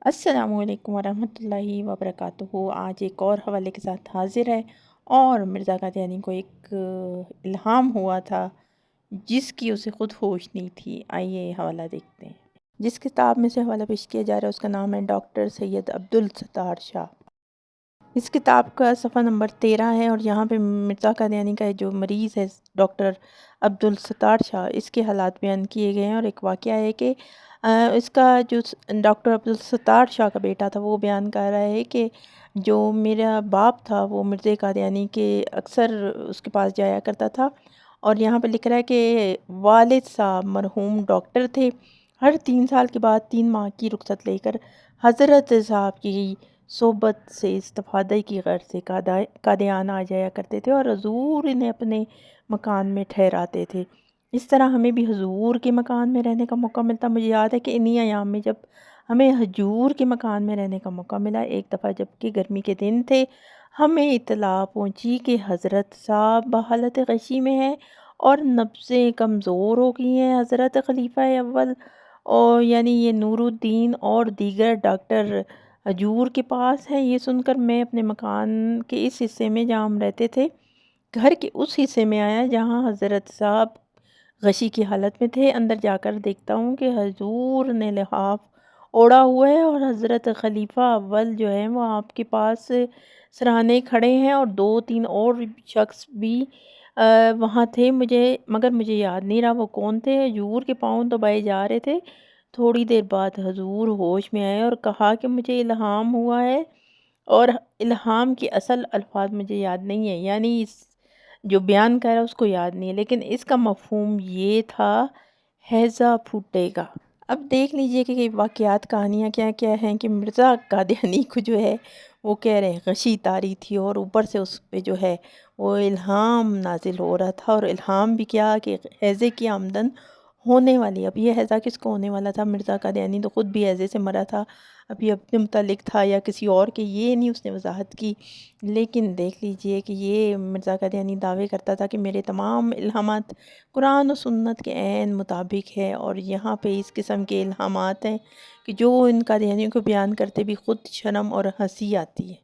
अस्सलामु अलैकुम वरहमतुल्लाहि वबरकातुहू। आज एक और हवाले के साथ हाजिर है। और मिर्ज़ा कादियानी को एक इल्हाम हुआ था जिसकी उसे ख़ुद होश नहीं थी। आइए हवाला देखते हैं। जिस किताब में से हवाला पेश किया जा रहा है उसका नाम है डॉक्टर सैयद अब्दुल सत्तार शाह। इस किताब का सफ़ा नंबर 13 है और यहाँ पे मिर्ज़ा कादियानी का जो मरीज़ है डॉक्टर अब्दुल सत्तार शाह, इसके हालात बयान किए गए हैं। और एक वाक़या है कि इसका जो डॉक्टर अब्दुल सत्तार शाह का बेटा था वो बयान कर रहा है कि जो मेरा बाप था वो मिर्ज़ा कादियानी के अक्सर उसके पास जाया करता था। और यहाँ पे लिख रहा है कि वालिद साहब मरहूम डॉक्टर थे। हर 3 साल के बाद 3 माह की रुख़सत लेकर हज़रत साहब की सोबत से इस्तिफ़ादे की गर्ज़ से कादियान आ जाया करते थे और हजूर इन्हें अपने मकान में ठहराते थे। इस तरह हमें भी हुजूर के मकान में रहने का मौका मिलता। मुझे याद है कि इन्हीं अयाम में जब हमें हुजूर के मकान में रहने का मौका मिला, एक दफ़ा जबकि गर्मी के दिन थे, हमें इत्तला पहुंची कि हज़रत साहब बहालत ग़शी में हैं और नब्ज़ें कमज़ोर हो गई हैं। हज़रत खलीफा अव्वल और यानी ये नूरुद्दीन और दीगर डॉक्टर हजूर के पास है। ये सुनकर मैं अपने मकान के इस हिस्से में जहाँ हम रहते थे, घर के उस हिस्से में आया जहाँ हज़रत साहब गशी की हालत में थे। अंदर जाकर देखता हूँ कि हजूर ने लिहाफ ओढ़ा हुआ है और हज़रत खलीफा अव्वल जो है वो आपके पास सराहने खड़े हैं और 2-3 और शख्स भी वहाँ थे। मगर मुझे याद नहीं रहा वो कौन थे। हजूर के पाँव दबाए जा रहे थे। थोड़ी देर बाद हजूर होश में आए और कहा कि मुझे इल्हाम हुआ है। और इल्हाम के असल अल्फाज मुझे याद नहीं है, यानी इस जो बयान कर रहा है उसको याद नहीं है, लेकिन इसका मफ़हूम ये था, हैज़ा फूटेगा। अब देख लीजिए कि वाक़यात कहानियाँ क्या-क्या हैं कि मिर्ज़ा कादियानी को जो है वो कह रहे हैं गशी तारी थी और ऊपर से उस पे जो है वो इल्हाम नाज़िल हो रहा था। और इल्हाम भी क्या कि हैज़े की आमदन होने वाली। अब ये हैज़ा किसको होने वाला था? मिर्ज़ा कादियानी तो ख़ुद भी हैज़े से मरा था। अभी अपने मुतालिक था या किसी और के, ये नहीं उसने वजाहत की। लेकिन देख लीजिए कि ये मिर्ज़ा कादियानी दावे करता था कि मेरे तमाम इल्हामात कुरान और सुन्नत के ऐन मुताबिक है। और यहाँ पे इस किस्म के इल्हामात हैं कि जो इन कादियानियों को बयान करते भी ख़ुद शर्म और हंसी आती है।